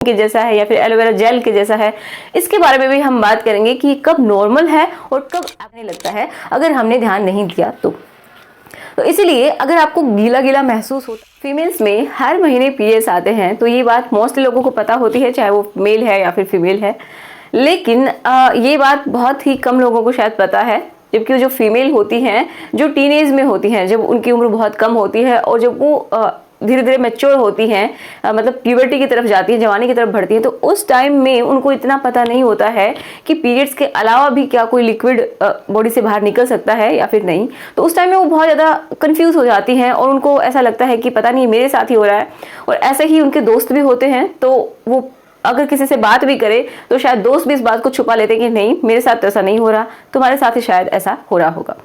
के जैसा है या फिर एलोवेरा जेल के जैसा है। इसके बारे में भी हम बात करेंगे कि कब नॉर्मल है और कब आने लगता है अगर हमने ध्यान नहीं दिया तो इसीलिए अगर आपको गीला गीला महसूस हो, फीमेल्स में हर महीने पीरियड्स आते हैं तो ये बात मोस्टली लोगों को पता होती है, चाहे वो मेल है या फिर फीमेल है। लेकिन ये बात बहुत ही कम लोगों को शायद पता है, जबकि जो फीमेल होती हैं, जो टीनेज में होती हैं, जब उनकी उम्र बहुत कम होती है और जब वो धीरे धीरे मैच्योर होती हैं, मतलब प्यूबर्टी की तरफ जाती हैं, जवानी की तरफ बढ़ती हैं, तो उस टाइम में उनको इतना पता नहीं होता है कि पीरियड्स के अलावा भी क्या कोई लिक्विड बॉडी से बाहर निकल सकता है या फिर नहीं। तो उस टाइम में वो बहुत ज़्यादा कंफ्यूज हो जाती हैं और उनको ऐसा लगता है कि पता नहीं मेरे साथ ही हो रहा है। और ऐसे ही उनके दोस्त भी होते हैं, तो वो अगर किसी से बात भी करे तो शायद दोस्त भी इस बात को छुपा लेते हैं कि नहीं मेरे साथ तो ऐसा नहीं हो रहा, तुम्हारे साथ ही शायद ऐसा हो रहा होगा।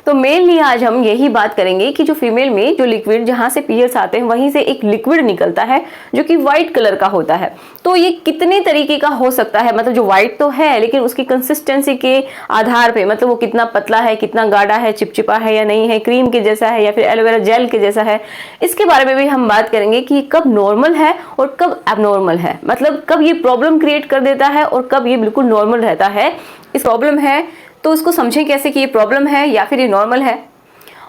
तो मेनली आज हम यही बात करेंगे कि जो फीमेल में जो लिक्विड, जहां से पीरियड्स आते हैं वहीं से एक लिक्विड निकलता है जो कि व्हाइट कलर का होता है। तो ये कितने तरीके का हो सकता है, मतलब जो व्हाइट तो है लेकिन उसकी कंसिस्टेंसी के आधार पे, मतलब वो कितना पतला है, कितना गाढ़ा है, चिपचिपा है या नहीं है, क्रीम के जैसा है या फिर एलोवेरा जेल के जैसा है, इसके बारे में भी हम बात करेंगे कि कब नॉर्मल है और कब एबनॉर्मल है, मतलब कब ये प्रॉब्लम क्रिएट कर देता है और कब ये बिल्कुल नॉर्मल रहता है। इस प्रॉब्लम है तो उसको समझें कैसे कि ये प्रॉब्लम है या फिर ये नॉर्मल है।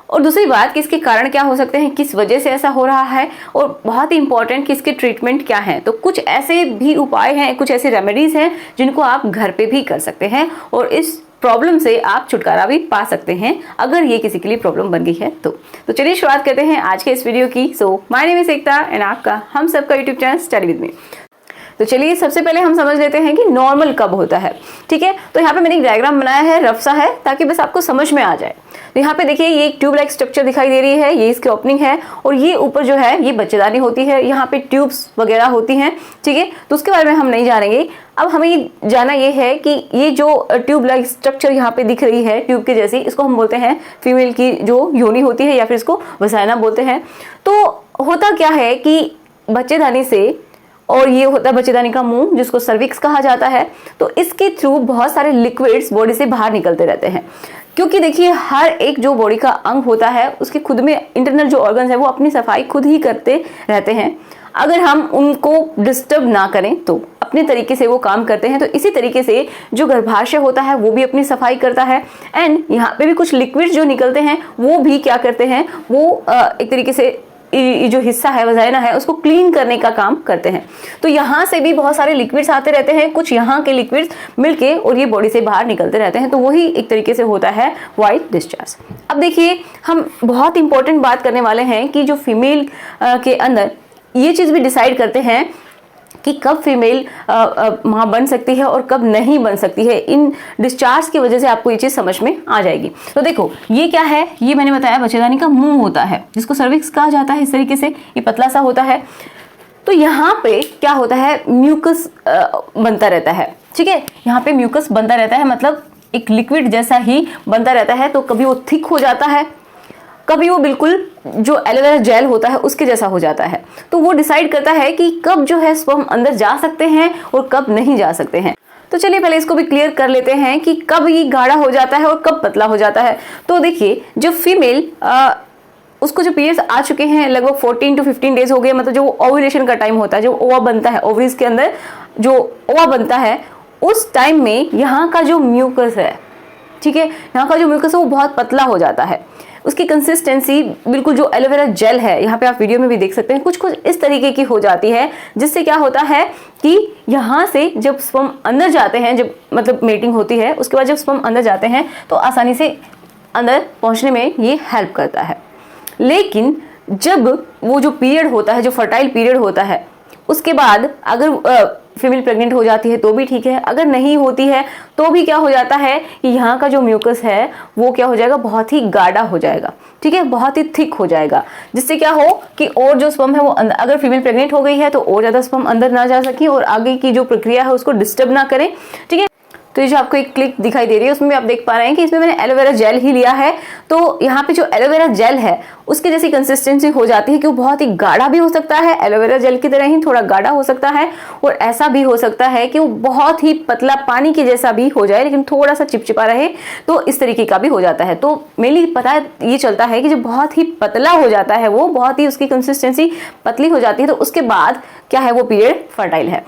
और दूसरी बात कि इसके कारण क्या हो सकते हैं, किस वजह से ऐसा हो रहा है, और बहुत ही इंपॉर्टेंट कि इसके ट्रीटमेंट क्या हैं। तो कुछ ऐसे भी उपाय हैं, कुछ ऐसे रेमेडीज हैं जिनको आप घर पे भी कर सकते हैं और इस प्रॉब्लम से आप छुटकारा भी पा सकते हैं अगर ये किसी के लिए प्रॉब्लम बन गई है तो चलिए शुरुआत करते हैं आज के इस वीडियो की। So my name is Ekta and आपका हम सबका YouTube channel study with me. तो चलिए सबसे पहले हम समझ लेते हैं कि नॉर्मल कब होता है। ठीक है, तो यहाँ पे मैंने एक डायग्राम बनाया है, रफ सा है, ताकि बस आपको समझ में आ जाए। तो यहाँ पे देखिए ये एक ट्यूब लाइक स्ट्रक्चर दिखाई दे रही है, ये इसकी ओपनिंग है और ये ऊपर जो है ये बच्चेदानी होती है, यहाँ पे ट्यूब्स वगैरह होती हैं। ठीक है, तो उसके बारे में हम नहीं जानेंगे। अब हमें जाना ये है कि ये जो ट्यूब लाइक स्ट्रक्चर यहाँ पे दिख रही है ट्यूब के जैसी, इसको हम बोलते हैं फीमेल की जो योनि होती है या फिर इसको वसाइना बोलते हैं। तो होता क्या है कि बच्चेदानी से, और ये होता है बच्चेदानी का मुंह जिसको सर्विक्स कहा जाता है, तो इसके थ्रू बहुत सारे लिक्विड्स बॉडी से बाहर निकलते रहते हैं। क्योंकि देखिए हर एक जो बॉडी का अंग होता है उसके खुद में इंटरनल जो ऑर्गन्स है वो अपनी सफाई खुद ही करते रहते हैं, अगर हम उनको डिस्टर्ब ना करें तो अपने तरीके से वो काम करते हैं। तो इसी तरीके से जो गर्भाशय होता है वो भी अपनी सफाई करता है एंड यहाँ पे भी कुछ लिक्विड्स जो निकलते हैं वो भी क्या करते हैं, वो एक तरीके से जो हिस्सा है वजाइना है उसको क्लीन करने का काम करते हैं। तो यहाँ से भी बहुत सारे लिक्विड्स आते रहते हैं, कुछ यहाँ के लिक्विड्स मिलके और ये बॉडी से बाहर निकलते रहते हैं, तो वही एक तरीके से होता है व्हाइट डिस्चार्ज। अब देखिए हम बहुत इंपॉर्टेंट बात करने वाले हैं कि जो फीमेल के अंदर ये चीज़ भी डिसाइड करते हैं कि कब फीमेल माँ बन सकती है और कब नहीं बन सकती है। इन डिस्चार्ज की वजह से आपको ये चीज़ समझ में आ जाएगी। तो देखो ये क्या है, ये मैंने बताया बच्चेदानी का मुंह होता है जिसको सर्विक्स कहा जाता है। इस तरीके से ये पतला सा होता है। तो यहाँ पे क्या होता है, म्यूकस बनता रहता है। ठीक है, यहाँ पे म्यूकस बनता रहता है, मतलब एक लिक्विड जैसा ही बनता रहता है। तो कभी वो थिक हो जाता है, कभी वो बिल्कुल जो एलोवेरा जेल होता है उसके जैसा हो जाता है। तो वो डिसाइड करता है कि कब जो है स्पर्म अंदर जा सकते हैं और कब नहीं जा सकते हैं। तो चलिए पहले इसको भी क्लियर कर लेते हैं कि कब ये गाढ़ा हो जाता है और कब पतला हो जाता है। तो देखिए जो फीमेल उसको जो पीरियड्स आ चुके हैं लगभग 14 to 15 डेज हो गए, मतलब जो ओव्यूलेशन का टाइम होता है, जो ओवा बनता है, ओवरीज के अंदर जो ओवा बनता है, उस टाइम में यहाँ का जो म्यूकस है, ठीक है, यहाँ का जो म्यूकस है वो बहुत पतला हो जाता है। उसकी कंसिस्टेंसी बिल्कुल जो एलोवेरा जेल है, यहाँ पे आप वीडियो में भी देख सकते हैं, कुछ कुछ इस तरीके की हो जाती है, जिससे क्या होता है कि यहाँ से जब स्पर्म अंदर जाते हैं, जब मतलब मेटिंग होती है उसके बाद जब स्पर्म अंदर जाते हैं तो आसानी से अंदर पहुँचने में ये हेल्प करता है। लेकिन जब वो जो पीरियड होता है, जो फर्टाइल पीरियड होता है, उसके बाद अगर फीमेल प्रेग्नेंट हो जाती है तो भी ठीक है, अगर नहीं होती है तो भी क्या हो जाता है कि यहाँ का जो म्यूकस है वो क्या हो जाएगा, बहुत ही गाढ़ा हो जाएगा। ठीक है, बहुत ही थिक हो जाएगा, जिससे क्या हो कि और जो स्पर्म है वो अगर फीमेल प्रेग्नेंट हो गई है तो और ज़्यादा स्पर्म अंदर ना जा सके और आगे की जो प्रक्रिया है उसको डिस्टर्ब ना करें। ठीक है, तो ये जो आपको एक क्लिक दिखाई दे रही है उसमें आप देख पा रहे हैं कि इसमें मैंने एलोवेरा जेल ही लिया है। तो यहाँ पे जो एलोवेरा जेल है उसकी जैसी कंसिस्टेंसी हो जाती है कि वो बहुत ही गाढ़ा भी हो सकता है, एलोवेरा जेल की तरह ही थोड़ा गाढ़ा हो सकता है, और ऐसा भी हो सकता है कि वो बहुत ही पतला पानी के जैसा भी हो जाए लेकिन थोड़ा सा चिपचिपा रहे, तो इस तरीके का भी हो जाता है। तो मेनली पता है ये चलता है कि जो बहुत ही पतला हो जाता है, वो बहुत ही उसकी कंसिस्टेंसी पतली हो जाती है, तो उसके बाद क्या है वो पीरियड फर्टाइल है।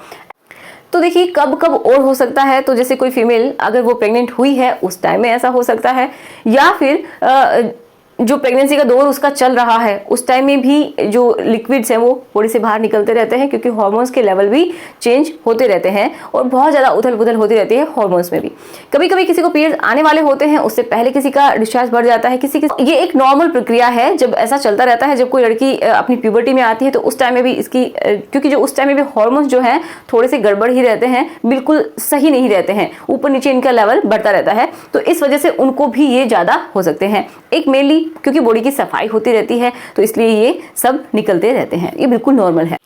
तो देखिए कब कब और हो सकता है, तो जैसे कोई फीमेल अगर वो प्रेग्नेंट हुई है उस टाइम में ऐसा हो सकता है, या फिर जो प्रेगनेंसी का दौर उसका चल रहा है उस टाइम में भी जो लिक्विड्स हैं वो बॉडी से बाहर निकलते रहते हैं, क्योंकि हार्मोन्स के लेवल भी चेंज होते रहते हैं और बहुत ज़्यादा उथल पुथल होती रहती है हार्मोन्स में भी। कभी कभी किसी को पीरियड्स आने वाले होते हैं, उससे पहले किसी का डिस्चार्ज बढ़ जाता है, किसी ये एक नॉर्मल प्रक्रिया है जब ऐसा चलता रहता है। जब कोई लड़की अपनी प्यूबर्टी में आती है तो उस टाइम में भी इसकी क्योंकि जो उस टाइम में भी हार्मोन्स जो है थोड़े से गड़बड़ ही रहते हैं, बिल्कुल सही नहीं रहते हैं, ऊपर नीचे इनका लेवल बढ़ता रहता है, तो इस वजह से उनको भी ये ज़्यादा हो सकते हैं। एक मेनली क्योंकि बॉडी की सफाई होती रहती है तो इसलिए ये सब निकलते रहते हैं, ये बिल्कुल नॉर्मल है।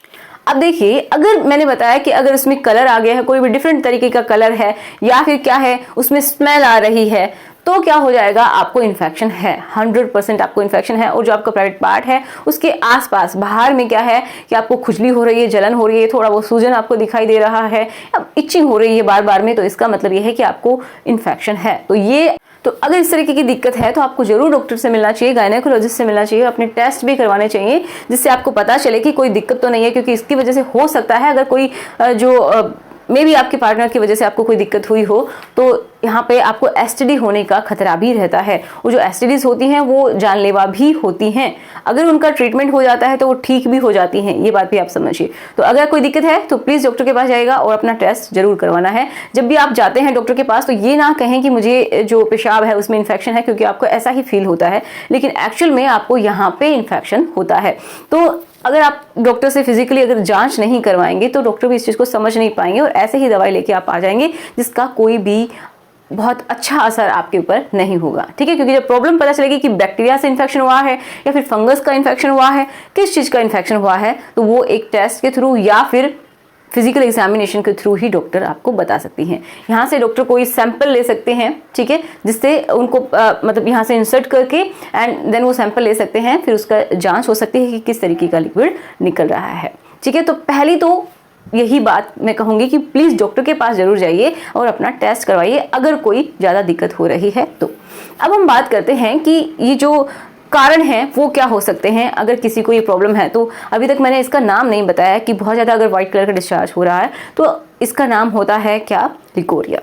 अब देखिए अगर मैंने बताया कि अगर उसमें कलर आ गया है, कोई भी डिफरेंट तरीके का कलर है, या फिर क्या है उसमें स्मेल आ रही है, तो क्या हो जाएगा, आपको इन्फेक्शन है, 100% आपको इन्फेक्शन है। और जो आपका प्राइवेट पार्ट है उसके आसपास बाहर में क्या है कि आपको खुजली हो रही है, जलन हो रही है, थोड़ा वो सूजन आपको दिखाई दे रहा है, इचिंग हो रही है बार बार में, तो इसका मतलब ये है कि आपको इन्फेक्शन है। तो अगर इस तरीके की दिक्कत है तो आपको जरूर डॉक्टर से मिलना चाहिए, गायनेकोलॉजिस्ट से मिलना चाहिए, अपने टेस्ट भी करवाने चाहिए जिससे आपको पता चले कि कोई दिक्कत तो नहीं है, क्योंकि इसकी वजह से हो सकता है अगर कोई मे भी आपके पार्टनर की वजह से आपको कोई दिक्कत हुई हो तो यहाँ पे आपको एसटीडी होने का खतरा भी रहता है। और जो एसटीडीज होती हैं वो जानलेवा भी होती हैं, अगर उनका ट्रीटमेंट हो जाता है तो वो ठीक भी हो जाती हैं, ये बात भी आप समझिए। तो अगर कोई दिक्कत है तो प्लीज़ डॉक्टर के पास जाइएगा और अपना टेस्ट जरूर करवाना है। जब भी आप जाते हैं डॉक्टर के पास तो ये ना कहें कि मुझे जो पेशाब है उसमें इन्फेक्शन है, क्योंकि आपको ऐसा ही फील होता है लेकिन एक्चुअल में आपको यहाँ पे इन्फेक्शन होता है। तो अगर आप डॉक्टर से फिजिकली अगर जांच नहीं करवाएंगे तो डॉक्टर भी इस चीज़ को समझ नहीं पाएंगे और ऐसे ही दवाई लेके आप आ जाएंगे जिसका कोई भी बहुत अच्छा असर आपके ऊपर नहीं होगा, ठीक है। क्योंकि जब प्रॉब्लम पता चलेगी कि बैक्टीरिया से इन्फेक्शन हुआ है या फिर फंगस का इन्फेक्शन हुआ है, किस चीज़ का इन्फेक्शन हुआ है, तो वो एक टेस्ट के थ्रू या फिर फिजिकल एग्जामिनेशन के थ्रू ही डॉक्टर आपको बता सकती हैं। यहाँ से डॉक्टर कोई सैंपल ले सकते हैं, ठीक है, जिससे उनको मतलब यहाँ से इंसर्ट करके एंड देन वो सैंपल ले सकते हैं, फिर उसका जांच हो सकती है कि किस तरीके का लिक्विड निकल रहा है, ठीक है। तो पहली तो यही बात मैं कहूँगी कि प्लीज़ डॉक्टर के पास जरूर जाइए और अपना टेस्ट करवाइए अगर कोई ज़्यादा दिक्कत हो रही है तो। अब हम बात करते हैं कि ये जो कारण है वो क्या हो सकते हैं अगर किसी को ये प्रॉब्लम है। तो अभी तक मैंने इसका नाम नहीं बताया कि बहुत ज़्यादा अगर व्हाइट कलर का डिस्चार्ज हो रहा है तो इसका नाम होता है क्या, लिकोरिया।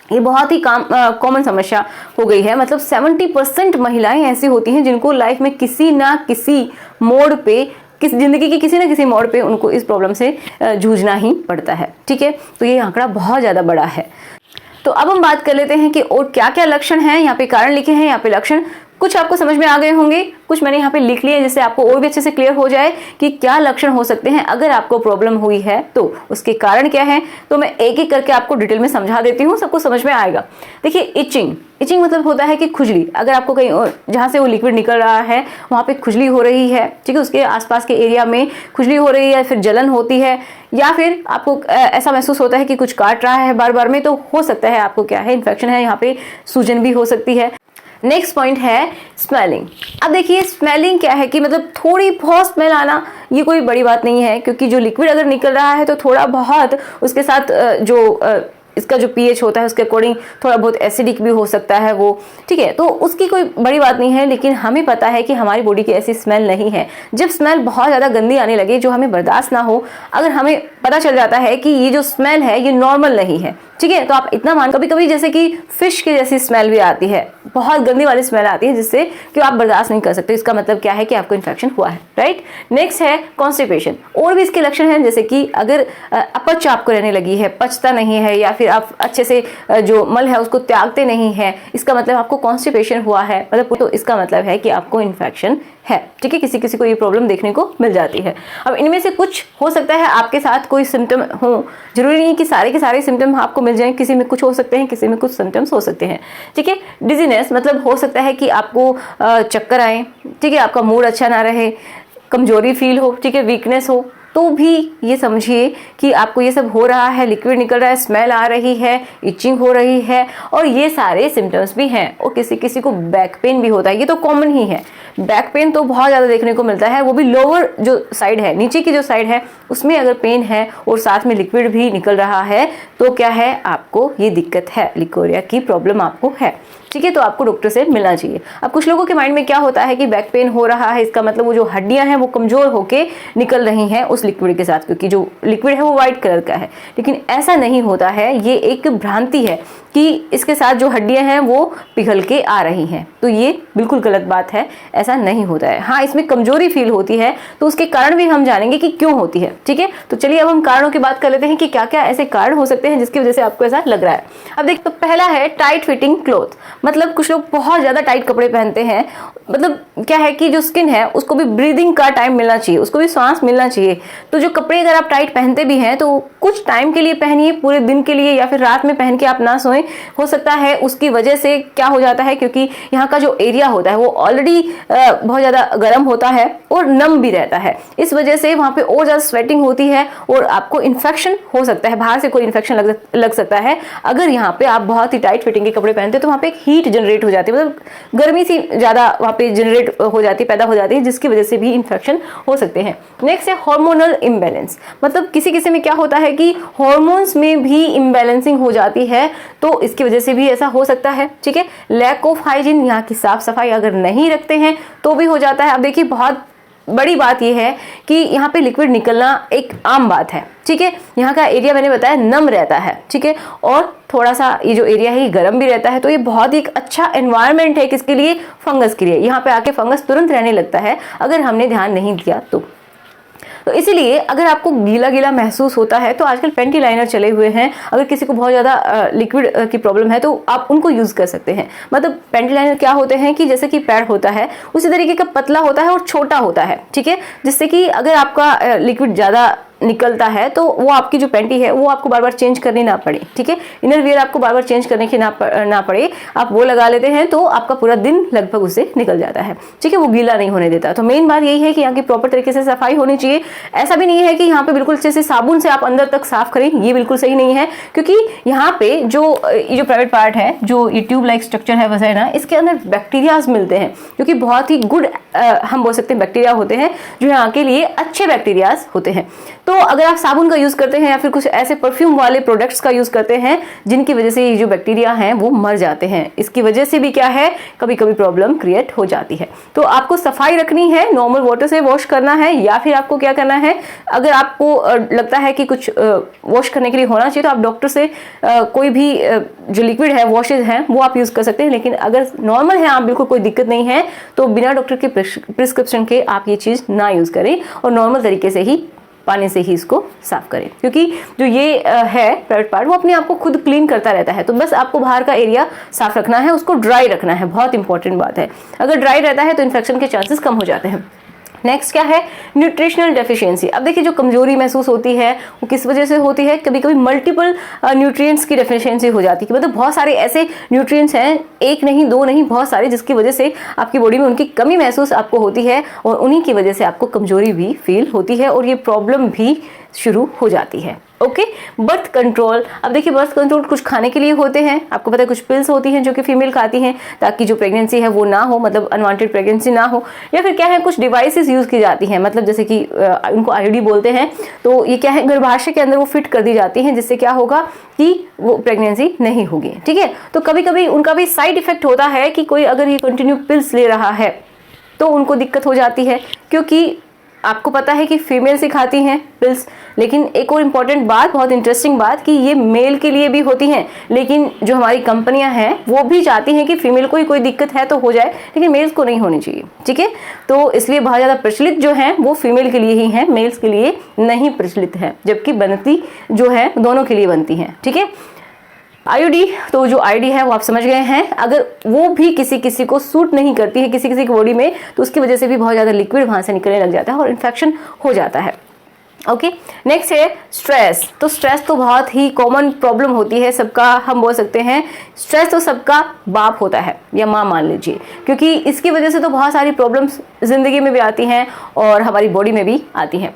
ये बहुत ही कॉमन समस्या हो गई है, मतलब 70% महिलाएं ऐसी होती हैं जिनको लाइफ में किसी ना किसी मोड़ पे, जिंदगी के किसी ना किसी मोड़ पे उनको इस प्रॉब्लम से जूझना ही पड़ता है, ठीक है। तो ये आंकड़ा बहुत ज़्यादा बड़ा है। तो अब हम बात कर लेते हैं कि और क्या क्या लक्षण हैं। यहाँ पे कारण लिखे हैं, यहाँ पे लक्षण कुछ आपको समझ में आ गए होंगे, कुछ मैंने यहाँ पे लिख लिए जिससे आपको और भी अच्छे से क्लियर हो जाए कि क्या लक्षण हो सकते हैं अगर आपको प्रॉब्लम हुई है तो उसके कारण क्या है। तो मैं एक एक करके आपको डिटेल में समझा देती हूँ, सबको समझ में आएगा। देखिए इचिंग मतलब होता है कि खुजली, अगर आपको कहीं और जहाँ से वो लिक्विड निकल रहा है वहाँ पे खुजली हो रही है, ठीक है, उसके आसपास के एरिया में खुजली हो रही है, फिर जलन होती है, या फिर आपको ऐसा महसूस होता है कि कुछ काट रहा है बार बार में, तो हो सकता है आपको क्या है, इन्फेक्शन है, यहाँ पे सूजन भी हो सकती है। नेक्स्ट पॉइंट है स्मेलिंग। अब देखिए स्मेलिंग क्या है कि मतलब थोड़ी बहुत स्मेल आना, ये कोई बड़ी बात नहीं है, क्योंकि जो लिक्विड अगर निकल रहा है तो थोड़ा बहुत उसके साथ जो इसका जो पीएच होता है उसके अकॉर्डिंग थोड़ा बहुत एसिडिक भी हो सकता है वो, ठीक है, तो उसकी कोई बड़ी बात नहीं है। लेकिन हमें पता है कि हमारी बॉडी की ऐसी स्मेल नहीं है। जब स्मेल बहुत ज़्यादा गंदी आने लगे जो हमें बर्दाश्त ना हो, अगर हमें पता चल जाता है कि ये जो स्मेल है ये नॉर्मल नहीं है, ठीक है, तो आप इतना मान, कभी कभी जैसे कि फिश की जैसी स्मेल भी आती है, बहुत गंदी वाली स्मेल आती है जिससे कि आप बर्दाश्त नहीं कर सकते, इसका मतलब क्या है कि आपको इन्फेक्शन हुआ है, राइट। नेक्स्ट है कॉन्स्टिपेशन। और भी इसके लक्षण हैं, जैसे कि अगर अपच आपको रहने लगी है, पचता नहीं है, या फिर आप अच्छे से जो मल है उसको त्यागते नहीं है, इसका मतलब आपको कॉन्स्टिपेशन हुआ है, मतलब तो इसका मतलब है कि आपको इन्फेक्शन है, ठीक है। किसी किसी को ये प्रॉब्लम देखने को मिल जाती है। अब इनमें से कुछ हो सकता है आपके साथ कोई सिम्टम हो, जरूरी नहीं कि सारे के सारे सिम्टम आपको मिल जाएं, किसी में कुछ हो सकते हैं, किसी में कुछ सिम्टम्स हो सकते हैं, ठीक है। डिजीनेस मतलब हो सकता है कि आपको चक्कर आए, ठीक है, आपका मूड अच्छा ना रहे, कमजोरी फील हो, ठीक है, वीकनेस हो, तो भी ये समझिए कि आपको ये सब हो रहा है, लिक्विड निकल रहा है, स्मेल आ रही है, इचिंग हो रही है, और ये सारे सिम्टम्स भी हैं। और किसी किसी को बैक पेन भी होता है, ये तो कॉमन ही है। बैक पेन तो बहुत ज़्यादा देखने को मिलता है, वो भी लोअर जो साइड है, नीचे की जो साइड है उसमें अगर पेन है और साथ में लिक्विड भी निकल रहा है तो क्या है, आपको ये दिक्कत है, लिकोरिया की प्रॉब्लम आपको है। ठीक है, तो आपको डॉक्टर से मिलना चाहिए। अब कुछ लोगों के माइंड में क्या होता है कि बैक पेन हो रहा है, इसका मतलब वो जो हड्डियां हैं वो कमजोर होके निकल रही हैं उस लिक्विड के साथ, क्योंकि जो लिक्विड है वो व्हाइट कलर का है। लेकिन ऐसा नहीं होता है, ये एक भ्रांति है कि इसके साथ जो हड्डियां हैं वो पिघल के आ रही हैं। तो ये बिल्कुल गलत बात है, ऐसा नहीं होता है। हाँ, इसमें कमजोरी फील होती है तो उसके कारण भी हम जानेंगे कि क्यों होती है। ठीक है, तो चलिए अब हम कारणों की बात कर लेते हैं कि क्या क्या ऐसे कारण हो सकते हैं जिसकी वजह से आपको ऐसा लग रहा है। अब देखिए, तो पहला है टाइट फिटिंग क्लोथ। मतलब कुछ लोग बहुत ज्यादा टाइट कपड़े पहनते हैं। मतलब क्या है कि जो स्किन है उसको भी ब्रीदिंग का टाइम मिलना चाहिए, उसको भी सांस मिलना चाहिए। तो जो कपड़े अगर आप टाइट पहनते भी हैं तो कुछ टाइम के लिए पहनिए, पूरे दिन के लिए, या फिर रात में पहन के आप ना सोएं। हो सकता है उसकी वजह से क्या हो जाता है, क्योंकि यहाँ का जो एरिया होता है वो ऑलरेडी बहुत ज्यादा गर्म होता है और नम भी रहता है, इस वजह से वहां पे और ज्यादा स्वेटिंग होती है और आपको इन्फेक्शन हो सकता है, बाहर से कोई इन्फेक्शन लग सकता है। अगर यहाँ पे आप बहुत ही टाइट फिटिंग के कपड़े पहनते हैं तो वहाँ पे एक हीट जनरेट हो जाती है, मतलब गर्मी सी ज्यादा वहाँ पे जनरेट हो जाती है, पैदा हो जाती है, जिसकी वजह से भी इन्फेक्शन हो सकते हैं। नेक्स्ट है हार्मोनल इम्बैलेंस। मतलब किसी किसी में क्या होता है कि हॉर्मोन्स में भी इम्बैलेंसिंग हो जाती है, तो इसकी वजह से भी ऐसा हो सकता है। ठीक है, लैक ऑफ हाइजीन, यहाँ की साफ सफाई अगर नहीं रखते हैं तो भी हो जाता है। अब देखिए, बहुत बड़ी बात यह है कि यहाँ पे लिक्विड निकलना एक आम बात है। ठीक है, यहाँ का एरिया मैंने बताया नम रहता है। ठीक है, और थोड़ा सा ये जो एरिया है ये गर्म भी रहता है, तो ये बहुत ही एक अच्छा एनवायरनमेंट है किसके लिए, फंगस के लिए। यहाँ पे आके फंगस तुरंत रहने लगता है अगर हमने ध्यान नहीं दिया तो इसीलिए अगर आपको गीला गीला महसूस होता है तो आजकल पेंटी लाइनर चले हुए हैं। अगर किसी को बहुत ज़्यादा लिक्विड की प्रॉब्लम है तो आप उनको यूज़ कर सकते हैं। मतलब पेंटी लाइनर क्या होते हैं कि जैसे कि पैड होता है उसी तरीके का पतला होता है और छोटा होता है। ठीक है, जिससे कि अगर आपका लिक्विड ज़्यादा निकलता है तो वो आपकी जो पेंटी है वो आपको बार बार चेंज करनी ना पड़े। ठीक है, इनर वियर आपको बार बार चेंज करने की ना पड़े, आप वो लगा लेते हैं तो आपका पूरा दिन लगभग उससे निकल जाता है। ठीक है, वो गीला नहीं होने देता। तो मेन बात यही है कि यहाँ की प्रॉपर तरीके से सफाई होनी चाहिए। ऐसा भी नहीं है कि यहाँ पे बिल्कुल अच्छे से साबुन से आप अंदर तक साफ करें, ये बिल्कुल सही नहीं है, क्योंकि यहाँ पे जो प्राइवेट पार्ट है, जो ये ट्यूब लाइक स्ट्रक्चर है वजाइना, इसके अंदर बैक्टीरियाज मिलते हैं जो कि बहुत ही गुड हम बोल सकते हैं बैक्टीरिया होते हैं, जो यहाँ के लिए अच्छे बैक्टीरियाज होते हैं। तो अगर आप साबुन का यूज करते हैं या फिर कुछ ऐसे परफ्यूम वाले प्रोडक्ट्स का यूज करते हैं जिनकी वजह से ये जो बैक्टीरिया हैं वो मर जाते हैं, इसकी वजह से भी क्या है, कभी कभी प्रॉब्लम क्रिएट हो जाती है। तो आपको सफाई रखनी है, नॉर्मल वाटर से वॉश करना है, या फिर आपको क्या करना है, अगर आपको लगता है कि कुछ वॉश करने के लिए होना चाहिए तो आप डॉक्टर से कोई भी जो लिक्विड है, वॉशेज हैं, वो आप यूज कर सकते हैं। लेकिन अगर नॉर्मल है, आप बिल्कुल कोई दिक्कत नहीं है, तो बिना डॉक्टर के प्रिस्क्रिप्शन के आप ये चीज ना यूज करें और नॉर्मल तरीके से ही पानी से ही इसको साफ करें, क्योंकि जो ये है प्राइवेट पार्ट वो अपने आप को खुद क्लीन करता रहता है। तो बस आपको बाहर का एरिया साफ रखना है, उसको ड्राई रखना है, बहुत इंपॉर्टेंट बात है। अगर ड्राई रहता है तो इन्फेक्शन के चांसेस कम हो जाते हैं। नेक्स्ट क्या है, न्यूट्रिशनल डेफिशिएंसी। अब देखिए, जो कमजोरी महसूस होती है वो किस वजह से होती है, कभी कभी मल्टीपल न्यूट्रिएंट्स की डेफिशिएंसी हो जाती है। मतलब बहुत सारे ऐसे न्यूट्रिएंट्स हैं, एक नहीं दो नहीं, बहुत सारे, जिसकी वजह से आपकी बॉडी में उनकी कमी महसूस आपको होती है और उन्हीं की वजह से आपको कमजोरी भी फील होती है और ये प्रॉब्लम भी शुरू हो जाती है। Okay, birth control. अब देखिए, बर्थ कंट्रोल कुछ खाने के लिए होते हैं, आपको पता है कुछ पिल्स होती हैं जो कि फीमेल खाती हैं ताकि जो प्रेगनेंसी है वो ना हो, मतलब अनवांटेड प्रेगनेंसी ना हो। या फिर क्या है, कुछ डिवाइसेस यूज की जाती हैं, मतलब जैसे कि उनको आईयूडी बोलते हैं। तो ये क्या है, गर्भाशय के अंदर वो फिट कर दी जाती हैं, जिससे क्या होगा कि वो प्रेगनेंसी नहीं होगी। ठीक है, तो कभी कभी उनका भी साइड इफेक्ट होता है कि कोई अगर ये कंटिन्यू पिल्स ले रहा है तो उनको दिक्कत हो जाती है, क्योंकि आपको पता है कि फीमेल से खाती हैं पिल्स। लेकिन एक और इम्पॉर्टेंट बात, बहुत इंटरेस्टिंग बात, कि ये मेल के लिए भी होती हैं, लेकिन जो हमारी कंपनियां हैं वो भी चाहती हैं कि फीमेल को ही कोई दिक्कत है तो हो जाए, लेकिन मेल्स को नहीं होनी चाहिए। ठीक है, तो इसलिए बहुत ज़्यादा प्रचलित जो हैं वो फीमेल के लिए ही हैं, मेल्स के लिए नहीं प्रचलित है, जबकि बनती जो है दोनों के लिए बनती हैं। ठीक है, आईयूडी, तो जो आईडी है वो आप समझ गए हैं, अगर वो भी किसी किसी को सूट नहीं करती है किसी किसी की बॉडी में, तो उसकी वजह से भी बहुत ज़्यादा लिक्विड वहाँ से निकलने लग जाता है और इन्फेक्शन हो जाता है। ओके, नेक्स्ट है स्ट्रेस। तो स्ट्रेस तो बहुत ही कॉमन प्रॉब्लम होती है सबका, हम बोल सकते हैं स्ट्रेस तो सबका बाप होता है या माँ मान लीजिए, क्योंकि इसकी वजह से तो बहुत सारी प्रॉब्लम्स जिंदगी में भी आती हैं और हमारी बॉडी में भी आती हैं।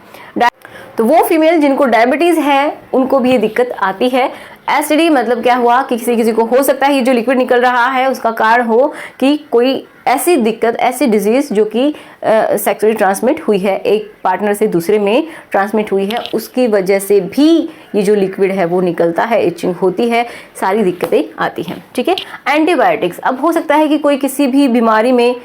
तो वो फीमेल जिनको डायबिटीज है उनको भी ये दिक्कत आती है। एसटीडी मतलब क्या हुआ कि किसी किसी को हो सकता है ये जो लिक्विड निकल रहा है उसका कारण हो कि कोई ऐसी दिक्कत, ऐसी डिजीज जो कि सेक्सुअली ट्रांसमिट हुई है, एक पार्टनर से दूसरे में ट्रांसमिट हुई है, उसकी वजह से भी ये जो लिक्विड है वो निकलता है, इचिंग होती है, सारी दिक्कतें आती हैं। ठीक है। एंटीबायोटिक्स, अब हो सकता है कि कोई किसी भी बीमारी में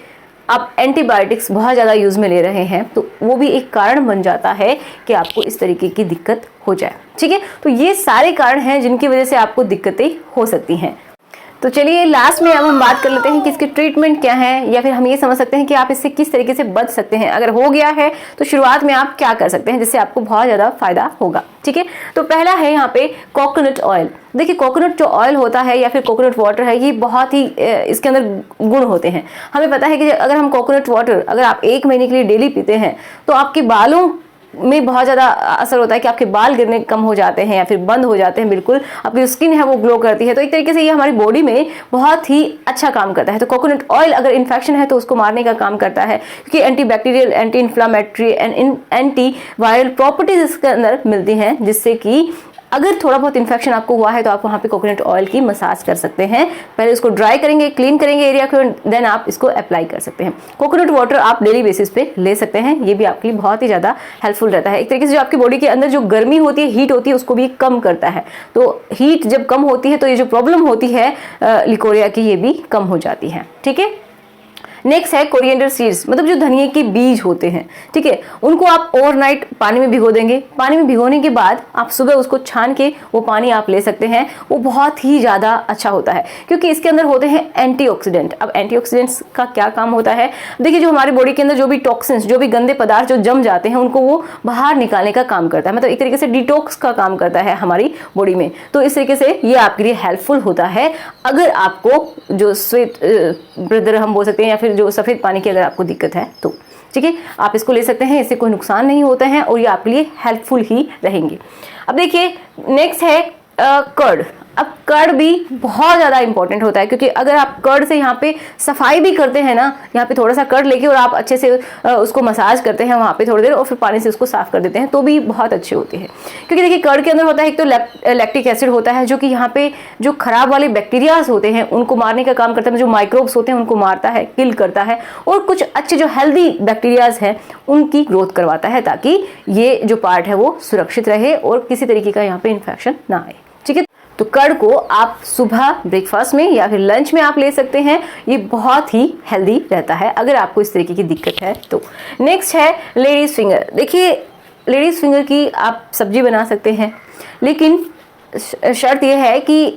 आप एंटीबायोटिक्स बहुत ज़्यादा यूज़ में ले रहे हैं तो वो भी एक कारण बन जाता है कि आपको इस तरीके की दिक्कत हो जाए। ठीक है। तो ये सारे कारण हैं जिनकी वजह से आपको दिक्कतें हो सकती हैं। तो चलिए लास्ट में अब हम बात कर लेते हैं कि इसकी ट्रीटमेंट क्या है, या फिर हम ये समझ सकते हैं कि आप इससे किस तरीके से बच सकते हैं। अगर हो गया है तो शुरुआत में आप क्या कर सकते हैं जिससे आपको बहुत ज़्यादा फायदा होगा। ठीक है। तो पहला है यहाँ पे कोकोनट ऑयल। देखिए कोकोनट जो ऑयल होता है या फिर कोकोनट वाटर है, ये बहुत ही इसके अंदर गुण होते हैं। हमें पता है कि अगर हम कोकोनट वाटर अगर आप 1 महीने के लिए डेली पीते हैं तो आपके बालों में बहुत ज़्यादा असर होता है कि आपके बाल गिरने कम हो जाते हैं या फिर बंद हो जाते हैं, बिल्कुल आपकी जो स्किन है वो ग्लो करती है। तो एक तरीके से ये हमारी बॉडी में बहुत ही अच्छा काम करता है। तो कोकोनट ऑयल अगर इन्फेक्शन है तो उसको मारने का काम करता है, क्योंकि anti bacterial, anti inflammatory and anti viral properties इसके अंदर मिलती हैं, जिससे कि अगर थोड़ा बहुत इन्फेक्शन आपको हुआ है तो आप वहाँ पे कोकोनट ऑयल की मसाज कर सकते हैं। पहले इसको ड्राई करेंगे, क्लीन करेंगे एरिया को, देन आप इसको अप्लाई कर सकते हैं। कोकोनट वाटर आप डेली बेसिस पे ले सकते हैं, ये भी आपके लिए बहुत ही ज़्यादा हेल्पफुल रहता है। एक तरीके से जो आपकी बॉडी के अंदर जो गर्मी होती है, हीट होती है, उसको भी कम करता है। तो हीट जब कम होती है तो ये जो प्रॉब्लम होती है लिकोरिया की, ये भी कम हो जाती है। ठीक है। नेक्स्ट है कोरिएंडर सीड्स, मतलब जो धनिया के बीज होते हैं, ठीक है, उनको आप ओवरनाइट पानी में भिगो देंगे। पानी में भिगोने के बाद आप सुबह उसको छान के वो पानी आप ले सकते हैं। वो बहुत ही ज़्यादा अच्छा होता है क्योंकि इसके अंदर होते हैं एंटीऑक्सीडेंट। अब एंटीऑक्सीडेंट्स का क्या काम होता है? देखिए जो हमारे बॉडी के अंदर जो भी टॉक्सिन्स, जो भी गंदे पदार्थ जो जम जाते हैं, उनको वो बाहर निकालने का काम करता है। मतलब एक तरीके से डिटॉक्स का काम करता है हमारी बॉडी में। तो इस तरीके से ये आपके लिए हेल्पफुल होता है अगर आपको जो स्वेट ब्रदर हम बोल सकते हैं या फिर जो सफेद पानी की अगर आपको दिक्कत है तो। ठीक है। आप इसको ले सकते हैं, इससे कोई नुकसान नहीं होता है और ये आपके लिए हेल्पफुल ही रहेंगे। अब देखिए नेक्स्ट है कर्ड। अब कर्ड भी बहुत ज़्यादा इंपॉर्टेंट होता है, क्योंकि अगर आप कर्ड से यहाँ पे सफाई भी करते हैं ना, यहाँ पे थोड़ा सा कर्ड लेके और आप अच्छे से उसको मसाज करते हैं वहाँ पे थोड़ी देर और फिर पानी से उसको साफ कर देते हैं तो भी बहुत अच्छे होते हैं। क्योंकि देखिए कर्ड के अंदर होता है एक तो लैक्टिक एसिड होता है जो कि यहाँ पे जो खराब वाले बैक्टीरियाज होते हैं उनको मारने का काम करता है, जो माइक्रोब्स होते हैं उनको मारता है, किल करता है, और कुछ अच्छे जो हेल्दी बैक्टीरियाज हैं उनकी ग्रोथ करवाता है, ताकि ये जो पार्ट है वो सुरक्षित रहे और किसी तरीके का यहाँ पे इन्फेक्शन ना आए। ठीक है। तो कर्ड को आप सुबह ब्रेकफास्ट में या फिर लंच में आप ले सकते हैं। ये बहुत ही हेल्दी रहता है अगर आपको इस तरीके की दिक्कत है तो। नेक्स्ट है लेडीज फिंगर। देखिए लेडीज फिंगर की आप सब्जी बना सकते हैं, लेकिन शर्त यह है कि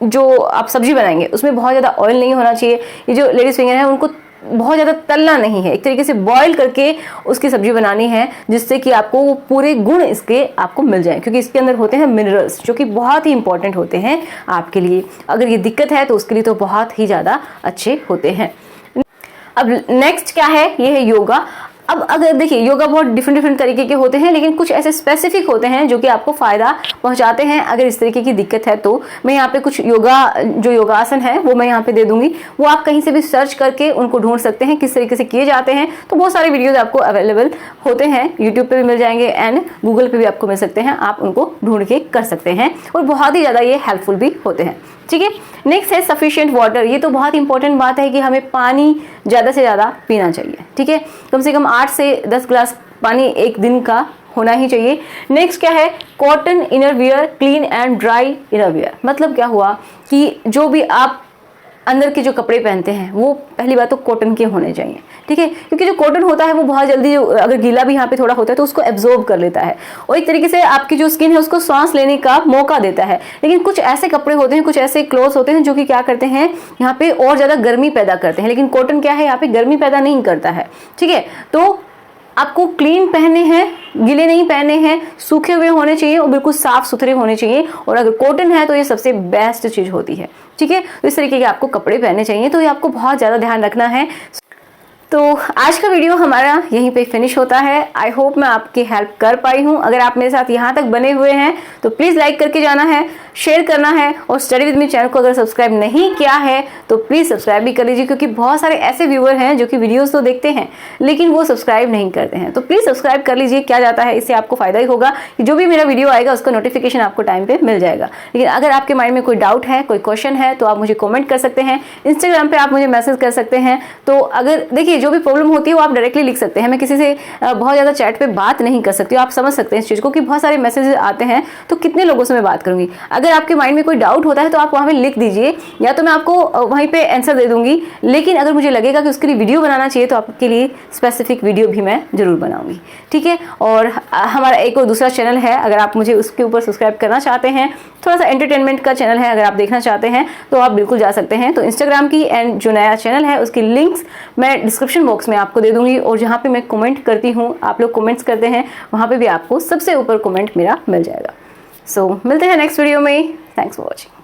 जो आप सब्जी बनाएंगे उसमें बहुत ज़्यादा ऑयल नहीं होना चाहिए। ये जो लेडीज फिंगर है उनको बहुत ज़्यादा तलना नहीं है, एक तरीके से बॉईल करके उसकी सब्जी बनानी है, जिससे कि आपको वो पूरे गुण इसके आपको मिल जाएं, क्योंकि इसके अंदर होते हैं मिनरल्स जो कि बहुत ही इंपॉर्टेंट होते हैं आपके लिए। अगर ये दिक्कत है तो उसके लिए तो बहुत ही ज़्यादा अच्छे होते हैं। अब नेक्स्ट क्या है? ये है योगा। अब अगर देखिए योगा बहुत डिफरेंट तरीके के होते हैं, लेकिन कुछ ऐसे स्पेसिफिक होते हैं जो कि आपको फायदा पहुंचाते हैं अगर इस तरीके की दिक्कत है तो। मैं यहाँ पे कुछ जो योगासन है वो मैं यहाँ पे दे दूंगी, वो आप कहीं से भी सर्च करके उनको ढूंढ सकते हैं किस तरीके से किए जाते हैं। तो बहुत सारे वीडियोज आपको अवेलेबल होते हैं, यूट्यूब पे भी मिल जाएंगे एंड गूगल पे भी आपको मिल सकते हैं, आप उनको ढूंढ के कर सकते हैं और बहुत ही ज़्यादा ये हेल्पफुल भी होते हैं। ठीक है। नेक्स्ट है सफिशिएंट वाटर। ये तो बहुत इंपॉर्टेंट बात है कि हमें पानी ज़्यादा से ज़्यादा पीना चाहिए। ठीक है। कम से कम 8 से 10 ग्लास पानी एक दिन का होना ही चाहिए। नेक्स्ट क्या है? Cotton innerwear, clean and dry innerwear. मतलब क्या हुआ कि जो भी आप अंदर के जो कपड़े पहनते हैं वो पहली बात तो कॉटन के होने चाहिए। ठीक है। क्योंकि जो कॉटन होता है वो बहुत जल्दी, अगर गीला भी यहाँ पे थोड़ा होता है तो उसको एब्जॉर्ब कर लेता है और एक तरीके से आपकी जो स्किन है उसको सांस लेने का मौका देता है। लेकिन कुछ ऐसे कपड़े होते हैं, कुछ ऐसे क्लोथ्स होते हैं जो कि क्या करते हैं, यहाँ पे और ज़्यादा गर्मी पैदा करते हैं, लेकिन कॉटन क्या है, यहाँ पे गर्मी पैदा नहीं करता है। ठीक है। तो आपको क्लीन पहनने हैं, गीले नहीं पहनने हैं, सूखे हुए होने चाहिए और बिल्कुल साफ सुथरे होने चाहिए। और अगर कॉटन है तो ये सबसे बेस्ट चीज़ होती है। ठीक है। तो इस तरीके के आपको कपड़े पहनने चाहिए। तो ये आपको बहुत ज़्यादा ध्यान रखना है। तो आज का वीडियो हमारा यहीं पे फिनिश होता है। आई होप मैं आपकी हेल्प कर पाई हूँ। अगर आप मेरे साथ यहाँ तक बने हुए हैं तो प्लीज़ लाइक करके जाना है, शेयर करना है, और स्टडी विद मी चैनल को अगर सब्सक्राइब नहीं किया है तो प्लीज़ सब्सक्राइब भी कर लीजिए, क्योंकि बहुत सारे ऐसे व्यूअर हैं जो कि वीडियोस तो देखते हैं लेकिन वो सब्सक्राइब नहीं करते हैं। तो प्लीज़ सब्सक्राइब कर लीजिए। क्या जाता है, इससे आपको फायदा ही होगा कि जो भी मेरा वीडियो आएगा उसका नोटिफिकेशन आपको टाइम पे मिल जाएगा। लेकिन अगर आपके माइंड में कोई डाउट है, कोई क्वेश्चन है, तो आप मुझे कॉमेंट कर सकते हैं, इंस्टाग्राम पर आप मुझे मैसेज कर सकते हैं। तो अगर देखिए जो भी प्रॉब्लम होती है आप डायरेक्टली लिख सकते हैं। मैं किसी से बहुत ज़्यादा चैट पे बात नहीं कर सकती हूँ। आप समझ सकते हैं इस चीज़ को कि बहुत सारे मैसेजेस आते हैं तो कितने लोगों से मैं बात करूँगी। अगर आपके माइंड में कोई डाउट होता है तो आप वहाँ पे लिख दीजिए, या तो मैं आपको वहीं पे आंसर दे दूँगी। लेकिन अगर मुझे लगेगा कि उसके लिए वीडियो बनाना चाहिए तो आपके लिए स्पेसिफिक वीडियो भी मैं ज़रूर बनाऊँगी, ठीक है। और हमारा एक और दूसरा चैनल है, अगर आप मुझे उसके ऊपर सब्सक्राइब करना चाहते हैं, थोड़ा सा एंटरटेनमेंट का चैनल है, अगर आप देखना चाहते हैं तो आप बिल्कुल जा सकते हैं। तो इंस्टाग्राम की एंड जो नया चैनल है उसकी लिंक्स मैं डिस्क्रिप्शन बॉक्स में आपको दे दूंगी, और जहाँ पे मैं कमेंट करती हूँ, आप लोग कमेंट्स करते हैं, वहाँ पे भी आपको सबसे ऊपर कमेंट मेरा मिल जाएगा। सो मिलते हैं नेक्स्ट वीडियो में। Thanks for watching.